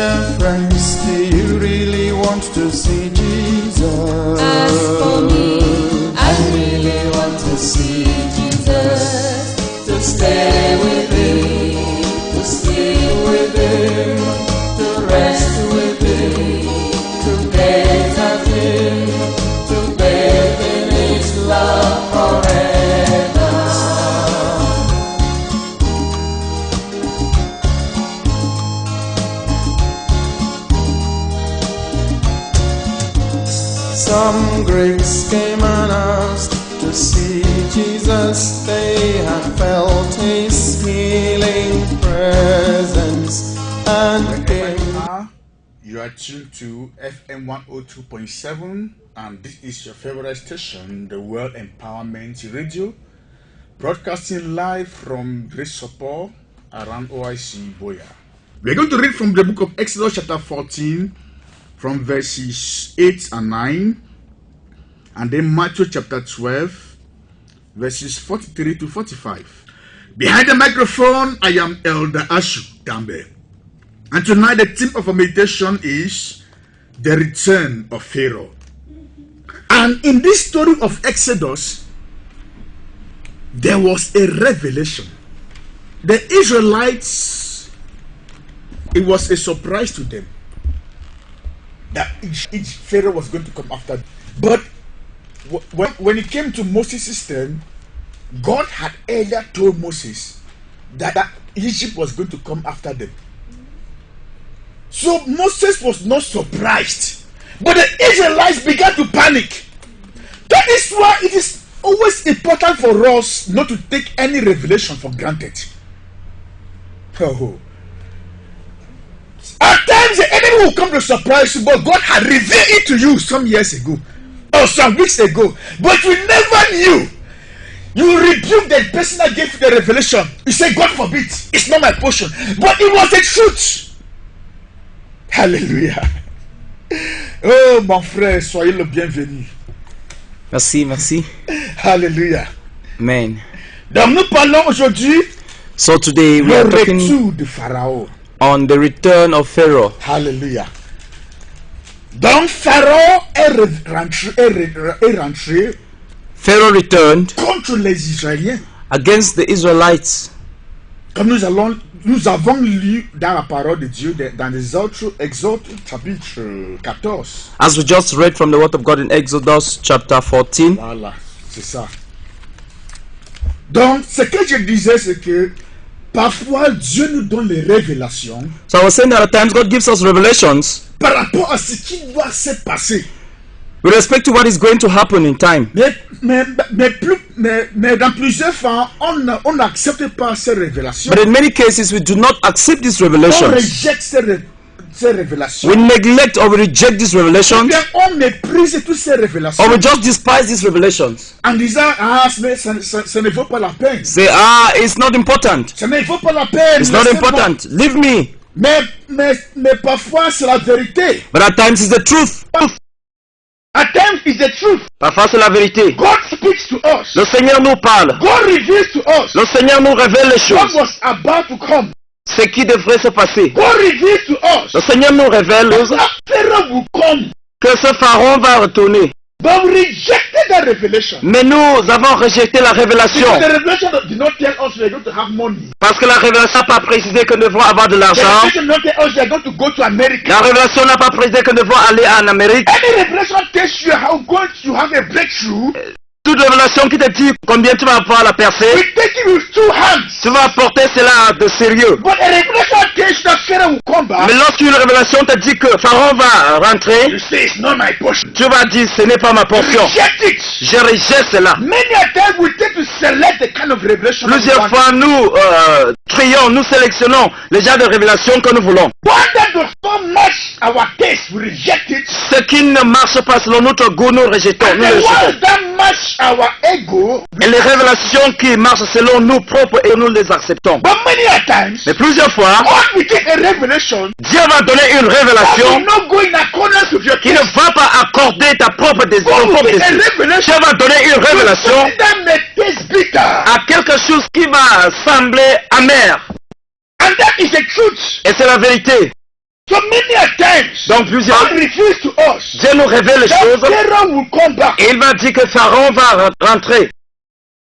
Dear friends, do you really want to see Jesus? As for me, I really want to see Jesus. To stay with Him, to sleep with Him, to rest with Him, to gaze at Him, to bathe in His love forever. Some Greeks came and asked to see Jesus. They had felt His healing presence and came. You are tuned to FM 102.7, and this is your favorite station, the World Empowerment Radio, broadcasting live from Grace Support around OIC Boya. We are going to read from the book of Exodus chapter 14, from verses 8 and 9, and then Matthew chapter 12, verses 43 to 45. Behind the microphone, I am Elder Ashu Dambe. And tonight the theme of our meditation is the return of Pharaoh. And in this story of Exodus, there was a revelation. The Israelites, it was a surprise to them that each Pharaoh was going to come after them. But when it came to Moses' turn, God had earlier told Moses that Egypt was going to come after them. So Moses was not surprised, but the Israelites began to panic. That is why it is always important for us not to take any revelation for granted. At times the enemy will come to surprise you, but God had revealed it to you some years ago or some weeks ago, but you never knew. You rebuke the person that gave you the revelation. You say, God forbid, it's not my portion, but it was the truth. Alléluia. Oh mon frère, soyez le bienvenu. Merci, merci. Alléluia. Amen. Donc nous parlons aujourd'hui So today we are talking de Pharaon. on the return of Pharaoh. Alléluia. Donc Pharaon est rentré Pharaoh returned contre les Israéliens. against the Israelites. Comme nous avons lu dans la parole de Dieu, dans les autres Exode chapitre 14. As we just read from the word of God in Exodus chapter 14. Voilà, c'est ça. Donc, ce que je disais, c'est que parfois Dieu nous donne les révélations So I was saying that at times God gives us revelations par rapport à ce qui doit se passer. with respect to what is going to happen in time. Mais dans plusieurs fois, on n'accepte pas ces révélations. But in many cases we do not accept these On revelations. rejette ces révélations. We neglect or we reject these Ou revelations, bien on méprise toutes ces révélations or we just despise these revelations. en disant, ah, mais ça ne vaut pas la peine. Say, it's not important. Ça ne vaut pas la peine. It's not laissez-moi. important. Leave me. Mais parfois c'est la vérité. But at times it's the truth. At times it's the truth. Parfois c'est la vérité. God speaks to us. Le Seigneur nous parle. God reveals to us. Le Seigneur nous révèle les What choses. was about to come. Ce qui devrait se passer. God reveals to us. Le Seigneur nous révèle That Pharaoh will come. que ce pharaon va retourner. But we rejected that revelation. Mais nous avons rejeté la révélation. Because the revelation did not tell us we are going to have money. Parce que la révélation n'a pas précisé que nous devons avoir de The l'argent. revelation did not tell us we are going to go to America. La révélation n'a pas précisé que nous devons aller en Amérique. Any revelation tells you how going to have a breakthrough. Toute révélation qui te dit combien tu vas pouvoir la percer, We take it with two hands. tu vas porter cela de sérieux. But a revelation tells you that Pharaoh will come back. Mais lorsqu'une révélation te dit que pharaon va rentrer, You say it's not my portion. tu vas dire ce n'est pas ma portion. Reject it. Je rejette cela. Many a times we take to select the kind of revelation. that we Plusieurs want. fois nous trions, nous sélectionnons les genres de révélations que nous voulons. One that does not match our taste, we reject it. Ce qui ne marche pas selon notre goût, nous rejetons. And Nous the les ones rejetons. that match our ego. Et les révélations qui marchent selon nous propres, et nous les acceptons. But many a times, Mais plusieurs fois, God will take a revelation Dieu va donner une that will révélation not go in accordance with your qui ne taste. va pas accorder ta propre désir. God ton will propre take a désir. revelation Dieu va donner une révélation something that may taste bitter. à quelque chose qui va sembler amer. And that is the truth. Et c'est la vérité. So many a times, Donc plusieurs, God reveals to us Dieu nous révèle les that choses Pharaoh will come back. et il va dire que Pharaon va rentrer.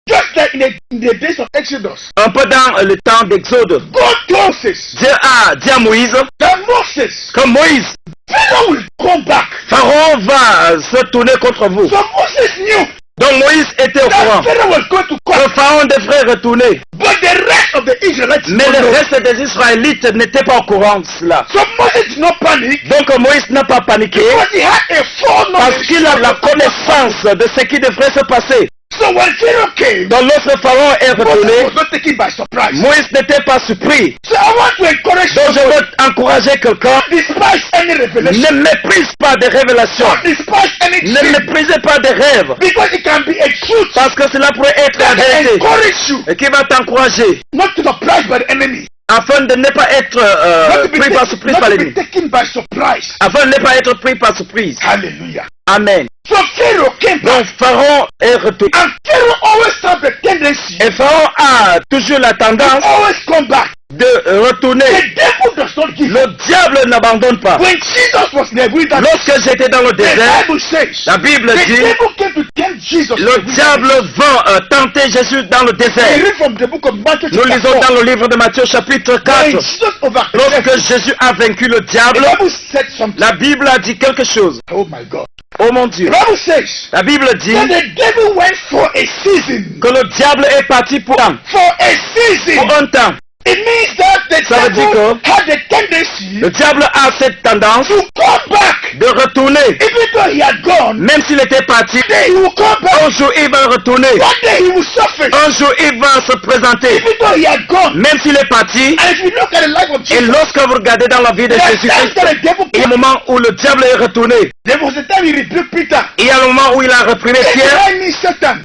Just like in the days of Exodus, Un peu dans le temps d'Exode. God told Moses Dieu a dit à Moïse, that Moses, comme Moïse, Pharaoh will come back. Pharaon va se tourner contre vous. So Moses knew Donc Moïse était au that courant Pharaoh was going to que come. Pharaon devrait retourner. But the rest of the Israelites Mais don't le know. reste des Israélites n'étaient pas au courant de cela. So Moses did not panic Donc Moïse n'a pas paniqué because he had a parce foreknowledge. qu'il a la connaissance de ce qui devrait se passer. So when Pharaoh came, Donc lorsque Pharaon est Moses retourné, was not taken by surprise. Moïse n'était pas surpris. So I want to encourage Donc je you, veux encourager quelqu'un, despise any revelation, ne méprise pas des révélations, don't despise any ne dream, méprisez pas des rêves, because it can be a truth parce que cela pourrait être la that will vérité encourage you, et qui va t'encourager not to be surprised by the enemy, afin de ne pas être not to be, pris par surprise par not to be l'ennemi, taken by surprise. afin de ne pas être pris par surprise. Hallelujah. Amen. So Pharaoh came Donc back, Pharaon est retourné. and Pharaoh always had the tendency Et Pharaon a toujours la to tendance always come back. de retourner. The devil does not give up. Le diable n'abandonne pas. When Jesus was in the wilderness, Lorsque j'étais dans le the désert, Bible says la Bible the dit, devil came to tempt Jesus. in le the wilderness. diable vint tenter Jésus dans le We désert. read from the book of Matthew Nous chapter lisons 4. dans le livre de Matthieu chapitre When 4. Jesus overcame, Lorsque Jésus a vaincu le the diable, Bible said something. la Bible a dit quelque chose. Oh my God. Oh mon Dieu. The Bible says La Bible dit that the devil went for a season. que le diable est parti pour un For a season. temps. It means that the Ça veut dire devil que had the tendency le diable a cette tendance to come back. de retourner. Even though he had gone, Même s'il était parti, then he will come back. un jour il va retourner. One day he will suffer. Un jour il va se présenter. Even though he had gone. Même s'il est parti, And if you look at the life of et Jesus, lorsque vous regardez dans la vie de there are times Jésus-Christ, that the devil il y a un moment où le diable est retourné. There was a time he rebuked Peter. Il y a le moment où il a reprimé Say Pierre. behind me, Satan.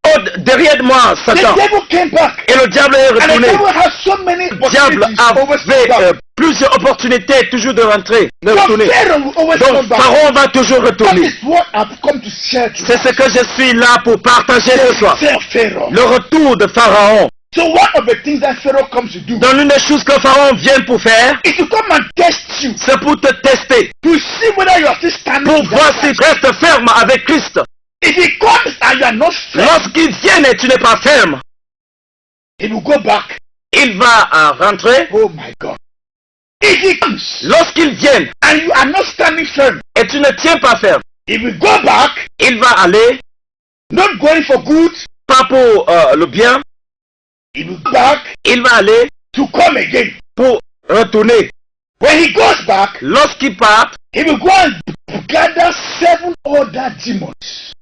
Oh, derrière de moi, The Satan. devil came back. Et le diable est And the retourné. devil has so many Le diable opportunities to always come avait back. plusieurs opportunités toujours de rentrer, de So retourner. Pharaoh will always come Donc back. Pharaon va toujours That retourner. is what I've come to share to C'est ce que je suis là pour partager ce soir. Pharaoh. Le retour de Pharaon. So one of the things that Pharaoh comes to do Donc l'une des choses que Pharaon vient pour faire, is to come and test you, c'est pour te tester, to see whether you are still standing. pour in voir that si Christ. tu restes ferme avec Christ. If he comes and you are not firm, Lorsqu'il vient et tu n'es pas ferme, he will go back. il va rentrer. Oh my God. If he comes Lorsqu'il vient and you are not standing firm, et tu ne tiens pas ferme, he will go back, il va aller, not going for good, pas pour le bien, he will go back il va aller to come again. pour retourner. When he goes back, Lorsqu'il part, he will go and gather 7 other demons.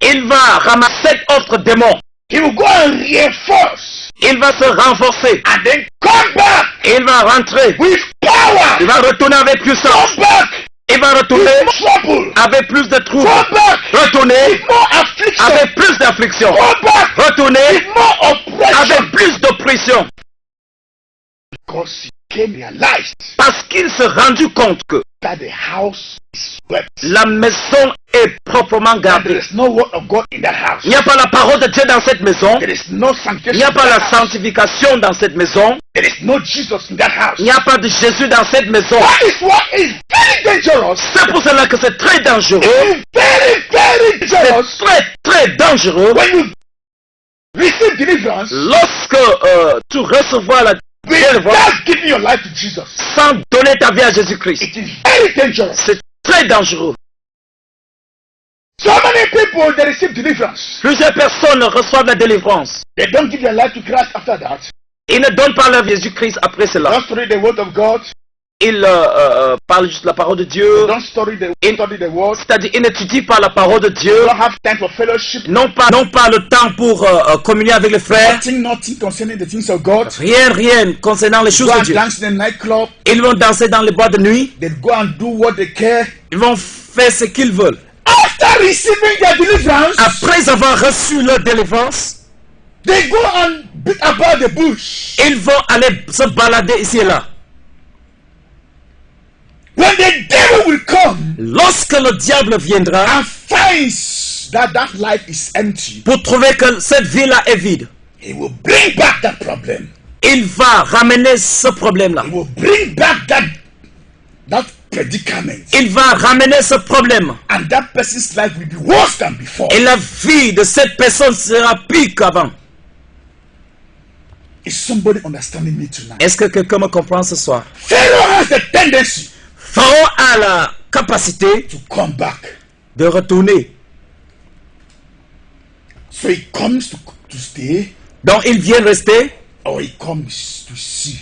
il va ramasser 7 autres démons. He will go and reinforce Il va se renforcer. and then come back Et il va rentrer. with power. Il va retourner avec puissance. Come back Il va retourner with more trouble. avec plus de troubles. Come back Retourner with more affliction. avec plus d'affliction. Come back Retourner with more oppression. avec plus d'oppression. Because he came realized Parce qu'il s'est rendu compte que that the house is swept. la maison est proprement And there gardée. is no word of God in that house. Il n'y a pas la parole de Dieu dans cette maison. There is no Il sanctification. n'y a pas in la that house. sanctification dans cette maison. There is no Jesus in that house. Il n'y a pas de Jésus dans cette maison. That is why it's very dangerous. C'est pour cela que c'est très dangereux. It's very C'est dangerous très dangereux when you receive deliverance lorsque tu recevras la délivrance without giving your life to Jesus. sans donner ta vie à Jésus-Christ. It is very dangerous. C'est très dangereux. So many people they receive deliverance. Plusieurs personnes reçoivent la délivrance. They don't give their life to Christ after that. Ils ne donnent pas leur vie à Jésus-Christ après They cela. don't study the word of God. Ils parlent juste la parole de Dieu. They don't study the word. C'est-à-dire, ils n'étudient pas la parole de Dieu. They don't have time for fellowship. Non pas le temps pour communier avec les frères. Nothing concerning the things of God. Rien concernant les choses Go de and Dieu. dance in the nightclub. Ils vont danser dans les boîtes de nuit. They go and do what they care. Ils vont faire ce qu'ils veulent. After receiving their deliverance, Après avoir reçu leur délivrance, they go and beat about the bush. ils vont aller se balader ici et là. When the devil will come Lorsque le diable viendra and finds that life is empty, pour trouver que cette vie-là est vide, he will bring back that problem. il va ramener ce problème-là. He will bring back that predicament. il va ramener ce problème. And that person's life will be worse than before. Et la vie de cette personne sera pire qu'avant. Is somebody understanding me tonight? Est-ce que quelqu'un me comprend ce soir? Pharaoh has the tendency Pharaon a la capacité to come back. de retourner. So he comes to stay, Donc ils viennent rester or he comes to see.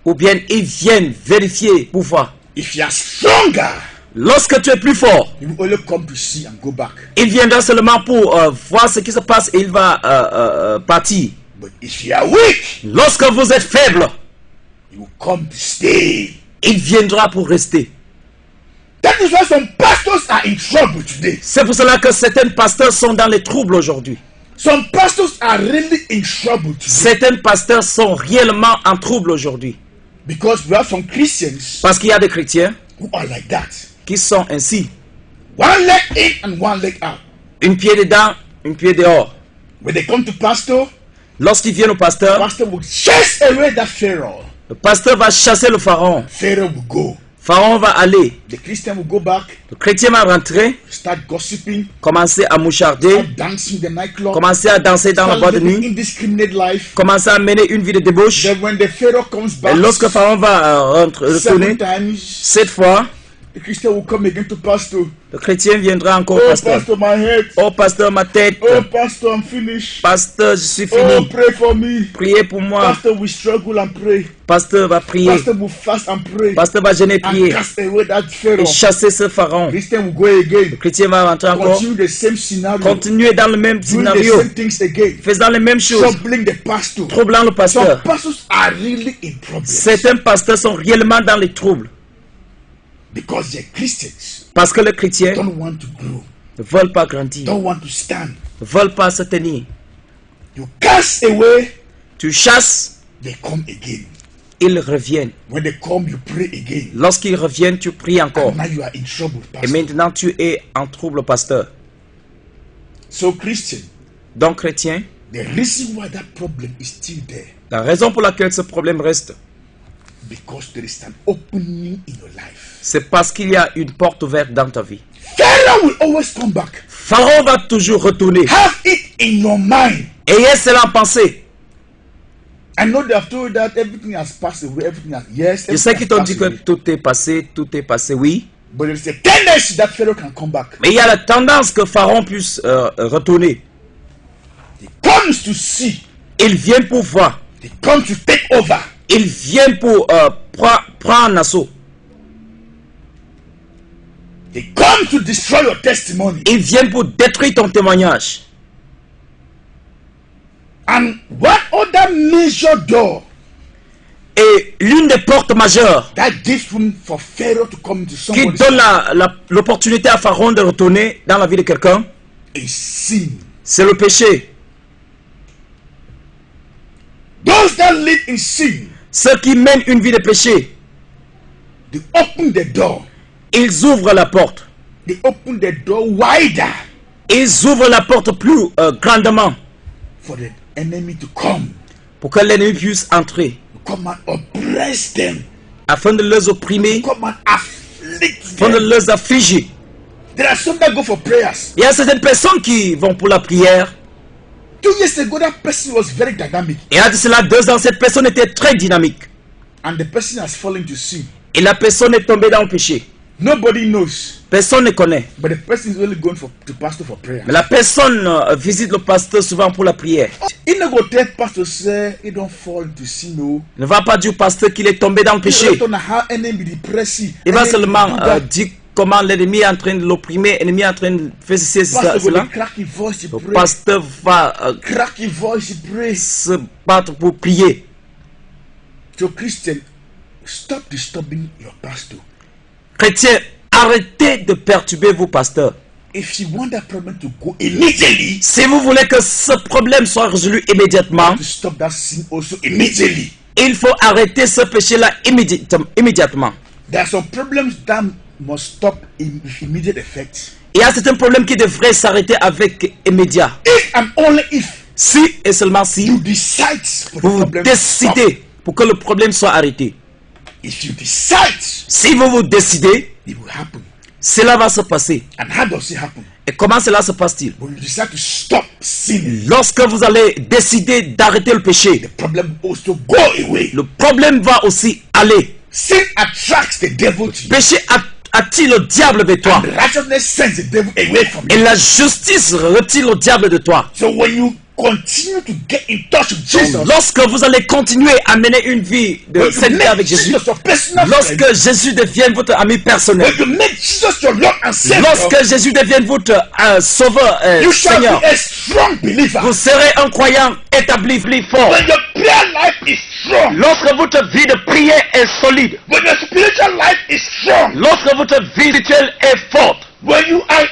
ou bien ils viennent vérifier pour voir. If you are stronger, Lorsque tu es plus fort, you will only come to see and go back. il viendra seulement pour voir ce qui se passe et il va partir. But if you are weak, Lorsque vous êtes faible, you will come to stay. il viendra pour rester. That is why some pastors are in trouble today. C'est pour cela que certains pasteurs sont dans les troubles aujourd'hui. Some pastors are really in trouble today. Certains pasteurs sont réellement en trouble aujourd'hui. Because we have some Christians Parce qu'il y a des chrétiens who are like that. qui sont ainsi. One leg in and one leg out. Une pied dedans, une pied dehors. When they come to pastor, Lorsqu'ils viennent au pasteur, pastor will chase away that Pharaoh. le pasteur va chasser le pharaon. Pharaoh will go. Pharaon va aller. The Christian will go back, Le chrétien va rentrer, start gossiping, commencer à moucharder, start dancing in the nightclub, commencer à danser dans la start boîte de living nuit, indiscriminate life. commencer à mener une vie de débauche. Then when the Pharaoh comes Et back, lorsque Pharaon va retourner, 7 times, cette fois, the Christian will come again to pastor. le chrétien viendra encore au Oh, pasteur. pastor, my head. Oh pasteur, ma tête. Oh, pastor, I'm finished. Pasteur, je suis Oh, fini. pray for me. Priez pour moi. Pastor will struggle and pray. Pasteur va prier. Pastor will fast and pray. Pasteur va gêner And prier. cast away that Et Pharaoh. chasser ce pharaon. Christian will go again. Le chrétien va rentrer encore. Continue the same scenario. Continuer dans le même Doing the scénario. same things again. Faisant les mêmes choses. Troubling the pastor. Troublant le Some pasteur. pastors are really in problems. Certains pasteurs sont réellement dans les troubles. Because they're Christians. Parce que les chrétiens Don't want to grow. ne veulent pas grandir. Don't want to stand. Ne veulent pas se tenir. You cast away, Tu chasses, they come again. ils reviennent. When they come, you pray again. Lorsqu'ils reviennent, tu pries encore. And now you are in trouble, Et pastor. maintenant, tu es en trouble, pasteur. So Christian, Donc, chrétien, the reason why that problem is still there, la raison pour laquelle ce problème reste, because there is an opening in your life. c'est parce qu'il y a une porte ouverte dans ta vie. Pharaoh will always come back. Pharaon va toujours retourner. Have it in your mind. Ayez cela en pensée. I know they have told that everything has passed away, everything has, yes, Je sais everything qu'ils has t'ont passed dit que away. tout est passé, oui. But there is a tendency that Pharaoh can come back. Mais il y a la tendance que Pharaon puisse retourner. He comes to see. Il vient pour voir. He comes to take over. Il vient pour prendre en assaut. He comes to destroy your testimony. Il vient pour détruire ton témoignage. And what other major door Et l'une des portes majeures that gives room for Pharaoh to come into qui somebody's donne life l'opportunité à Pharaon de retourner dans la vie de quelqu'un, is sin. c'est le péché. Those that live in sin, Ceux qui mènent une vie de péché, they open the door. ils ouvrent la porte. They open the door wider Ils ouvrent la porte plus grandement for the enemy to come. pour que l'ennemi puisse entrer, Come and oppress them. afin de les opprimer, Come and afflict afin de them. les affliger. There are some that go for prayers. Il y a certaines personnes qui vont pour la prière. 2 years ago, that person was very dynamic. Et à cela 2 ans, cette personne était très dynamique. And the person has fallen to sin. Et la personne est tombée dans le péché. Nobody knows. Personne ne connaît. But the person is only going to pastor for prayer. Mais la personne visite le pasteur souvent pour la prière. In a go tell pastor say he don't fall into sin. No. Il ne va pas dire au pasteur qu'il est tombé dans le péché. He don't know how enemy depressive. Il va Enemy seulement do that. dire comment l'ennemi est en train de l'opprimer, l'ennemi est en train de faire ceci, Pastor cela. go crack his voice to Le pray. pasteur va Crack his voice to pray. se battre pour prier. So Christian, stop disturbing your pastor. Chrétien, arrêtez de perturber vos pasteurs. If you want that problem to go immediately, Si vous voulez que ce problème soit résolu immédiatement, to stop that sin also immediately. il faut arrêter ce péché-là immédiatement. There are some problems that must stop with immediate effect. Il y a certains problèmes qui devraient s'arrêter avec immédiat. If and only if Si et seulement si you decide for the vous problem to stop. décidez pour que le problème soit arrêté. If you decide, Si vous vous décidez, it will happen. cela va se passer. And how does it happen? Et comment cela se passe-t-il? When you decide to stop sinning, Lorsque vous allez décider d'arrêter le péché, the problem will also go away. le problème va aussi aller. Sin attracts the devil to you. Péché attire le diable vers toi. And righteousness sends the devil away from Et you. la justice retire le diable de toi. So when you continue to get in touch with Jesus, Donc, lorsque vous allez continuer à mener une vie de when you sainteté make avec Jésus, Jesus your personal friend, lorsque Jésus devienne votre ami personnel, when you make Jesus your Lord and Savior, lorsque Jésus devienne votre sauveur, you shall Seigneur, be a strong believer. vous serez un croyant établi, plus fort. When your prayer life is strong, Lorsque votre vie de prière est solide, when your spiritual life is strong, lorsque votre vie spirituelle est forte, when you are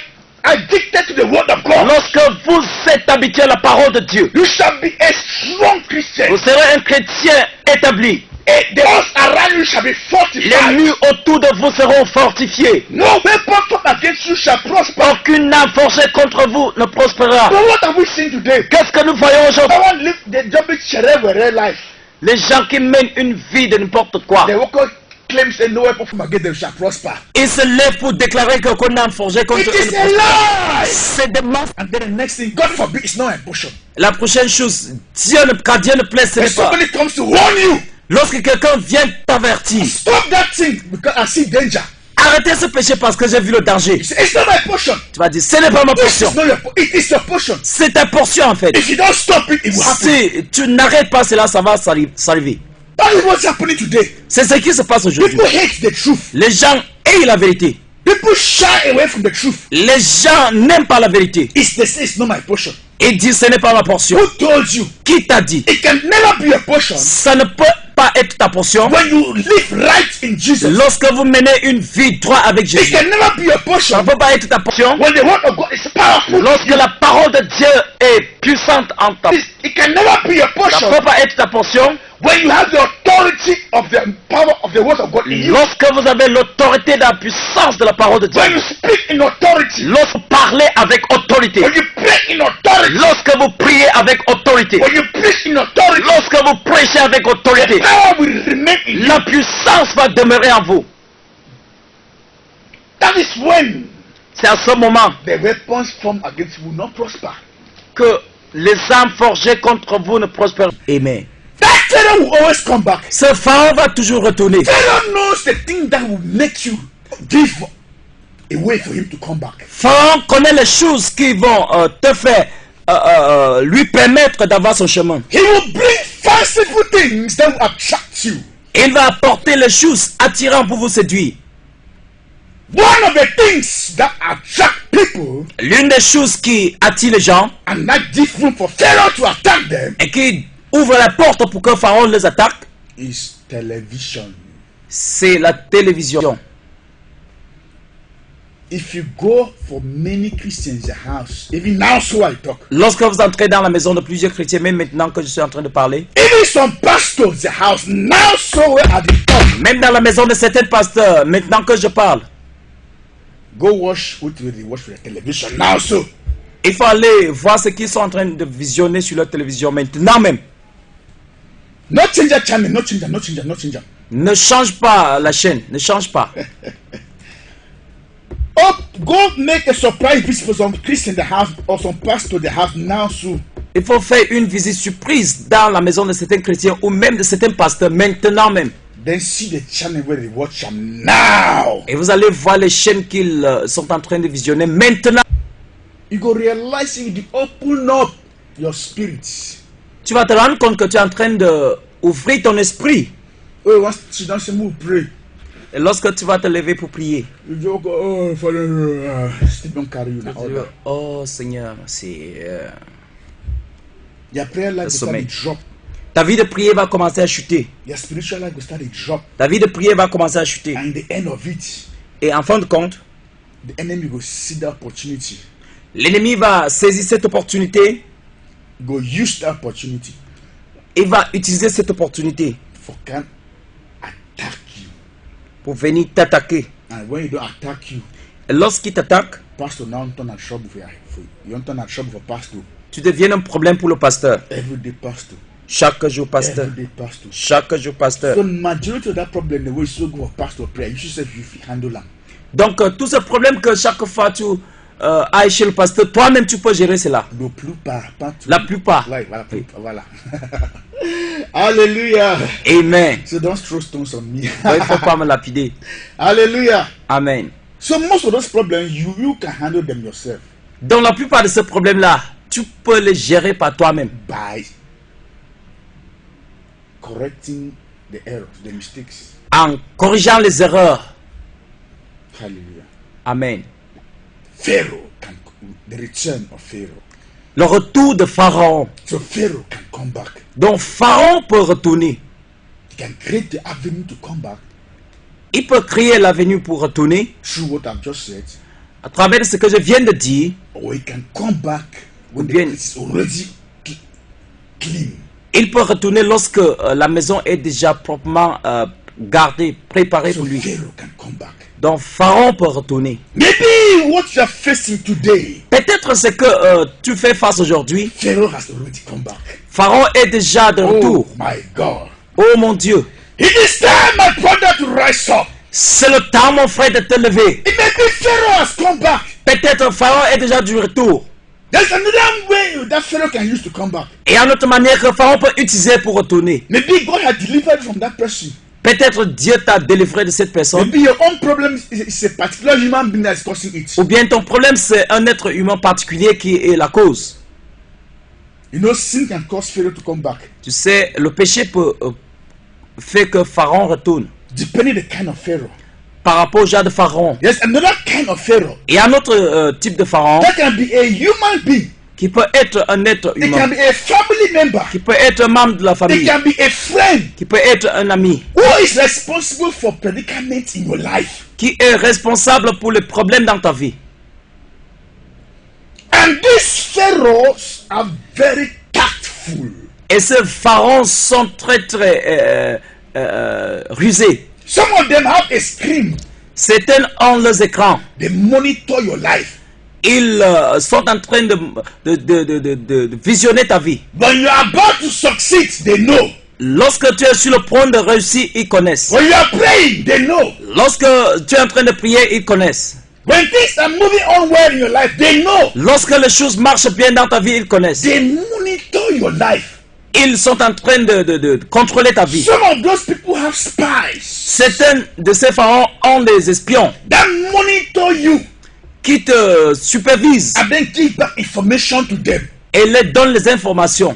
addicted to the word of God, lorsque vous êtes habitué à la parole de Dieu, you shall be a strong Christian. vous serez un chrétien établi. And the walls around you shall be Les fortified. murs autour de vous seront fortifiés. No weapon formed against you shall prosper. Aucune âme forgée contre vous ne prospérera. But what have we seen today? Qu'est-ce que nous voyons aujourd'hui? Someone live the jumping shere life. Les gens qui mènent une vie de n'importe quoi. The worker claims that no weapon formed against them shall prosper. Ils se lèvent pour déclarer qu'aucune âme forgée contre It eux is ne a prospérera. lie. C'est des mensonges. And then the next thing, God forbid, it's not a portion. La prochaine chose, quand Dieu ne plaît, ce When n'est pas. somebody comes to warn you, Lorsque quelqu'un vient t'avertir, stop that thing because I see danger. arrêtez ce péché parce que j'ai vu le danger. You say, it's not my portion. Tu vas dire, ce n'est pas ma This portion. is not your it is your portion. C'est ta portion en fait. If you don't stop it, it will happen. Si tu n'arrêtes pas cela, ça va s'arriver. That is what's happening today. C'est ce qui se passe aujourd'hui. People hate the truth. Les gens aiment la vérité. People shy away from the truth. Les gens n'aiment pas la vérité. They say it's not my portion. Ils disent, ce n'est pas ma portion. Who told you? Qui t'a dit? It can never be a portion Ça ne peut pas être ta portion. when you live right in Jesus. Lorsque vous menez une vie droite avec It Jésus, can never be a ça portion ne peut pas être ta portion. when the word of God is powerful. Lorsque la parole de Dieu est puissante en ta vie, It can never be a ça portion ne peut pas être ta portion. when you have the authority of the power of the word of God in you. Lorsque vous avez l'autorité de la puissance de la parole de Dieu, When you speak in authority, lorsque vous parlez avec autorité, when you pray in authority, lorsque vous priez avec autorité, when you preach in authority, lorsque vous prêchez avec autorité, power will remain in you. la puissance va demeurer en vous. That is when C'est à ce moment the weapons formed against you will not prosper. que les âmes forgées contre vous ne prospèrent. Amen. That terror will always come back. Ce pharaon va toujours retourner. Terror knows the thing that will make you give a way for him to come back. Pharaon connaît les choses qui vont te faire lui permettre d'avoir son chemin. He will bring fanciful things that will attract you. Il va apporter les choses attirantes pour vous séduire. One of the things that attract people L'une des choses qui attire les gens and that give room for Pharaoh to attack them et qui ouvre la porte pour que Pharaon les attaque, is television. c'est la télévision. If you go for many Christians' house, even now so I talk, Lorsque vous entrez dans la maison de plusieurs chrétiens, même maintenant que je suis en train de parler, even some pastors' house, now so where at the top, même dans la maison de certains pasteurs, maintenant que je parle, go watch what they watch for the television now so. il faut aller voir ce qu'ils sont en train de visionner sur leur télévision maintenant même. No change that channel, no change that, no change that, no change that. Ne change pas la chaîne, ne change pas. Oh, go make a surprise visit for some Christian in the house or some pastor in the house now so. Il faut faire une visite surprise dans la maison de certains chrétiens ou même de certains pasteurs maintenant même. Then see the channel where they watch them now. Et vous allez voir les chaînes qu'ils sont en train de visionner maintenant. You go realize you open up your spirit. Tu vas te rendre compte que tu es en train d'ouvrir ton esprit. Oh, once you don't say move, pray. Et lorsque tu vas te lever pour prier, You just go, oh, Father, still don't carry you now. tu dis, oh Seigneur, c'est... Your prayer life will start sommeil. to drop. Ta vie de prière va commencer à chuter. Your spiritual life will start to drop. Ta vie de prière va commencer à chuter. And the end of it, Et en fin de compte, the enemy will see the opportunity. l'ennemi va saisir cette opportunité. Go use that opportunity Il va utiliser cette opportunité for can attack you. pour venir t'attaquer. And when you don't attack you, Et lorsqu'il t'attaque, pastor now turn a trouble for you. You don't turn a trouble for pastor. tu deviens un problème pour le pasteur. Everyday pastor. Chaque jour, pasteur. Every day, pastor. Chaque jour, pasteur. So majority of that problem, the way you so go for pastor prayer, you should say you handle them. Donc, tous ces problèmes que chaque fois tu ailles chez le pasteur, toi-même tu peux gérer cela. La plupart, pas tout. La plupart. Ouais, voilà. Voilà. Alléluia. Amen. So don't throw stones on me. Donc, il ne faut pas me lapider. Hallelujah. Amen. So most of those problems, you can handle them yourself Donc, la plupart de ces problèmes-là, tu peux les gérer par toi-même. by correcting the errors, the mistakes. En corrigeant les erreurs. Hallelujah. Amen. Pharaoh can, the return of Pharaoh. Le retour de Pharaon. So Pharaoh can come back. Donc, Pharaon peut retourner. He can create the avenue to come back Il peut créer l'avenue pour retourner through what I've just said, à travers ce que je viens de dire. or he can come back when the Bien. place is already clean. Il peut retourner lorsque la maison est déjà proprement gardée, préparée So pour lui. Pharaoh can come back. Donc, Pharaon peut retourner. Maybe what you are facing today, Peut-être ce que tu fais face aujourd'hui, Pharaoh has already come back. Pharaon est déjà de retour. Oh my God. Oh mon Dieu, It is time, my brother, to rise up. c'est le temps, mon frère, de te lever. It may be Pharaoh has come back. Peut-être Pharaon est déjà du retour. There's another way that Pharaoh can use to come back. Et en autre manière que Pharaon peut utiliser pour retourner. Maybe God has delivered from that person. Peut-être Dieu t'a délivré de cette personne. Maybe your own problem is a particular human being that is causing it. Ou bien ton problème, c'est un être humain particulier qui est la cause. You know, sin can cause Pharaoh to come back. Tu sais, le péché peut faire que Pharaon retourne. Depending the kind of Pharaoh. Par rapport au genre de Pharaon. There's another kind of Pharaoh. Et un autre type de Pharaon That can be a human being. qui peut être un être It humain, can be a family member. qui peut être un membre de la It famille, can be a friend qui peut être un ami, who is responsible for predicaments in your life. qui est responsable pour les problèmes dans ta vie. And these pharaohs are very tactful. Et ces pharaons sont très rusés. Some of them have a screen. Certains ont leurs écrans. They monitor your life. Ils sont en train de visionner ta vie. When you are about to succeed, they know. Lorsque tu es sur le point de réussir, ils connaissent. When you are praying, they know. Lorsque tu es en train de prier, ils connaissent. When things are moving on well in your life, they know. Lorsque les choses marchent bien dans ta vie, ils connaissent. They monitor your life. Ils sont en train de contrôler ta vie. Some of those people have spies Certains de ces pharaons ont des espions that monitor you qui te supervisent and then give back information to them. et les donnent les informations.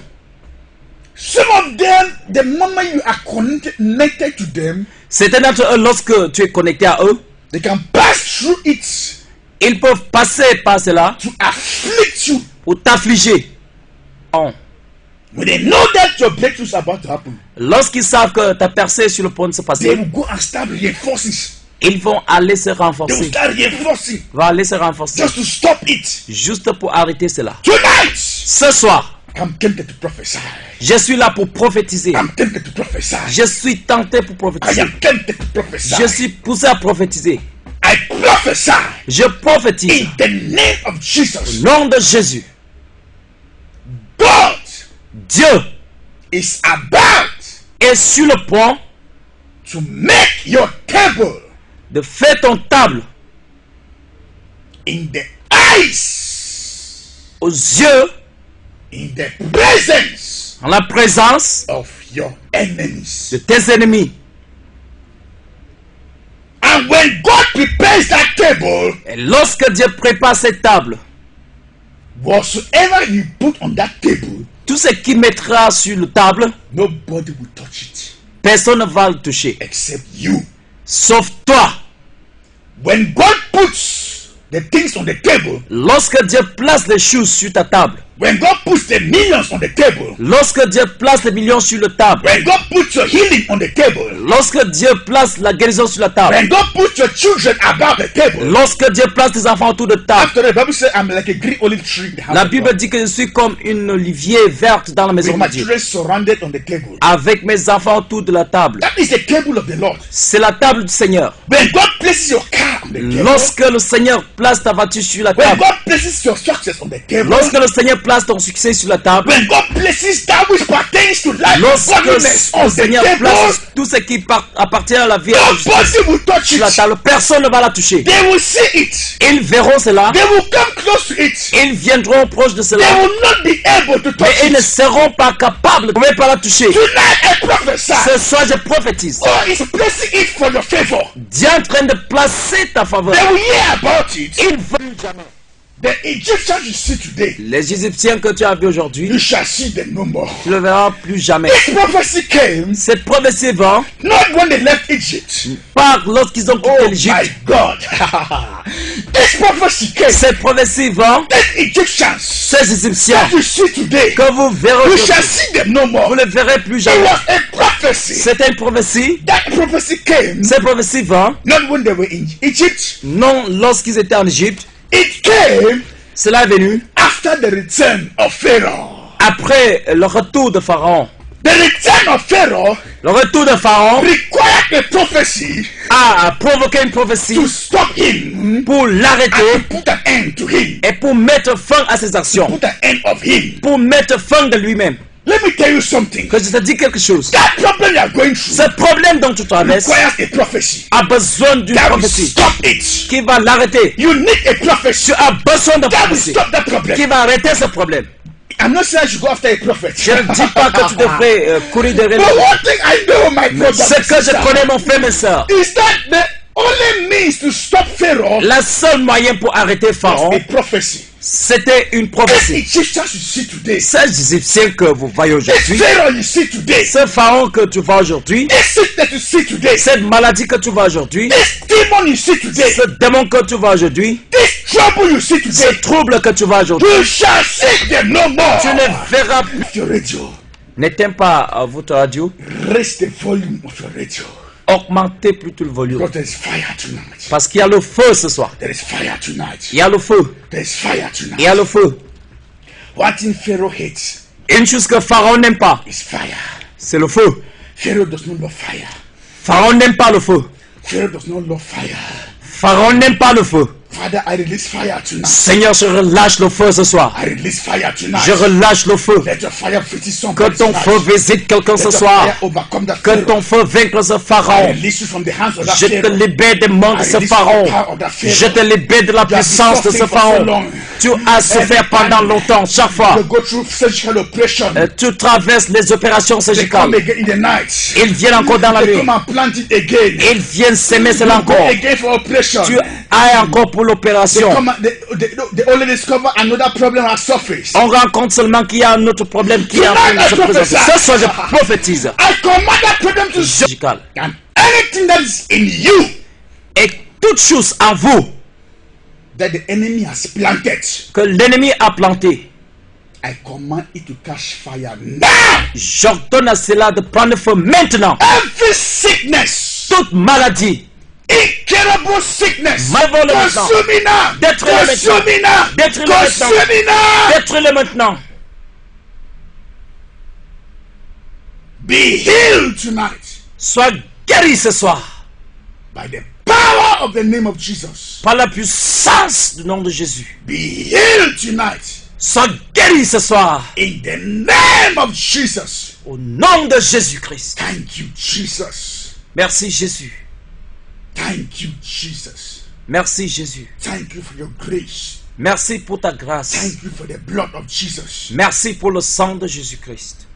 Some of them, the moment you are connected to them, Certains d'entre eux, lorsque tu es connecté à eux, they can pass through it ils peuvent passer par cela to afflict you. pour t'affliger. Oh. When they know that your breakthrough is about to happen, Lorsqu'ils savent que ta percée est sur le point de se they passer, will go and start reinforcing. ils vont aller se They will renforcer. start reinforcing Vont aller se renforcer just to stop it. juste pour arrêter cela. Tonight, Ce soir, I'm tempted to prophesy. je suis là pour prophétiser. I'm tempted to prophesy. Je suis tenté pour I prophétiser. am tempted to prophesy. Je suis poussé à prophétiser. I prophesy Je prophétise. in the name of Jesus. Au nom de Jésus, God Dieu is about est sur le point to make your table de faire ton table in the eyes, aux yeux, in the presence en la présence of your enemies. de tes ennemis. And when God prepares that table, Et lorsque Dieu prépare cette table, whatsoever you put on that table, tout ce qu'il mettra sur la table, nobody will touch it personne ne va le toucher, except you. sauf toi. When God puts the things on the table, Lorsque Dieu place les choses sur ta table, when God puts the millions on the table, lorsque Dieu place les millions sur la table, when God puts your healing on the table, lorsque Dieu place la guérison sur la table, when God puts your children about the table, lorsque Dieu place tes enfants autour de table, after the Bible says, I'm like a green olive tree in the house la of Bible God, dit que je suis comme une olivier verte dans la maison with de my Dieu, children surrounded on the table. avec mes enfants autour de la table. That is the table of the Lord. C'est la table du Seigneur. When God places your car on the table, Lorsque le Seigneur place ta voiture sur la when table, God places your success on the table, lorsque le Seigneur place place ton succès sur la table, when God places that which pertains to life and lorsque godliness le on the Seigneur table, place tout ce qui appartient à la vie et à la justice nobody will touch sur la it. table, personne ne va la toucher. They will see it. Ils verront cela, They will come close to it. ils viendront proche de They cela, will not be able to mais touch ils ne it. seront pas capables de ne pas la toucher. Tonight I prophesy. Ce soir, je prophétise. God is placing it for your favor. Dieu est en train de placer ta faveur. They will hear about it. Ils veulent jamais. The Egyptians you see today, Les Égyptiens que tu as vus aujourd'hui, you shall see them no more. tu ne le verras plus jamais. This prophecy came Cette prophétie va not when they left Egypt. par lorsqu'ils ont quitté Oh my l'Égypte. God. This prophecy came. Cette prophétie va, The Egyptians ces Égyptiens that you see today, que vous verrez you aujourd'hui, shall see them no more. vous ne le verrez plus It jamais. was a prophecy. C'était une prophétie. That prophecy came Cette prophétie va, not when they were in Egypt. non lorsqu'ils étaient en Égypte. It came Cela est venu after the return of Pharaoh. après le retour de Pharaon. The return of Pharaoh Le retour de Pharaon required a prophecy a provoqué une prophétie to stop him pour and l'arrêter to put an end to him. et pour mettre fin à ses actions, Put an end of him. pour mettre fin de lui-même. Let me tell you something. Que je te dis quelque chose. That problem you are going through Ce problème dont tu traverses requires a prophecy a besoin d'une that will prophétie stop it. qui va l'arrêter. You need a prophecy Tu as besoin de that will prophétie stop that problem. qui va arrêter ce problème. I'm not saying I should go after a prophet. Je ne dis pas que tu devrais courir derrière But lui. one thing I know, my brother, Ce que je connais, mon frère, mes soeurs, is that the only means to stop Pharaoh le seul moyen pour arrêter Pharaon, was a prophecy. c'était une The prophétie. Egyptians you see today, Ces Égyptiens que vous voyez this aujourd'hui, Pharaoh you see today, ce Pharaon que tu vois aujourd'hui, this sickness you see today, cette maladie que tu vois aujourd'hui, this demon you see today, ce démon que tu vois aujourd'hui, this trouble you see ce today, trouble que tu vois aujourd'hui, you shall see them no more. tu ne verras plus. Your radio, N'éteins pas votre radio, raise the volume of your radio. augmentez plutôt le volume. Because there is fire tonight. Parce qu'il y a le feu ce soir. There is fire tonight. Il y a le feu. There is fire Il y tonight. a le feu. One thing Pharaoh hates Une chose que Pharaon n'aime pas, is fire. c'est le feu. Pharaoh does not love fire. Pharaon n'aime pas le feu. Pharaoh does not love fire. Pharaon n'aime pas le feu. Father, I release fire tonight. Seigneur, je relâche le feu ce soir. I release fire tonight. Je relâche le feu. Let your fire visit Que somebody ton tonight. feu visite quelqu'un Let ce your soir. fire overcome that Que Pharaoh. ton feu vaincre ce I Pharaon. release you from the hands of that Je te Pharaoh. libère des mains de I ce release Pharaon. the power of that Pharaoh. Je te libère de la You have been puissance de ce suffering for so Pharaon. long. Tu as souffert pendant longtemps, chaque fois. You go through surgical operation. Tu traverses les opérations They come surgicales. again in the night. Ils viennent encore dans la They nuit. come and plant it again. Ils viennent s'aimer cela Go encore. again for operation. Tu ailles encore pour They l'opération. come and they only discover another problem has surfaced. On rencontre seulement qu'il y a un autre problème qui est en train de se présenter. Ce soir, je prophétise. I command that problem to stop. Surgical. And anything that is in you Et toute chose en vous that the enemy has planted, que l'ennemi a planté, I command it to catch fire now. j'ordonne à cela de prendre feu maintenant. Every sickness, Toute maladie, incurable sickness, Malvole maintenant. consume me now. Détruis-le Consume maintenant. me now. Détruis-le Consume maintenant. me now. détruis-le maintenant. Be healed tonight Sois guéri ce soir by the power of the name of Jesus. par la puissance du nom de Jésus. Be healed tonight Sois guéri ce soir in the name of Jesus. au nom de Jésus-Christ. Thank you, Jesus. Merci Jésus. Thank you, Jesus. Merci Jésus. Thank you for your grace. Merci pour ta grâce. Thank you for the blood of Jesus. Merci pour le sang de Jésus-Christ.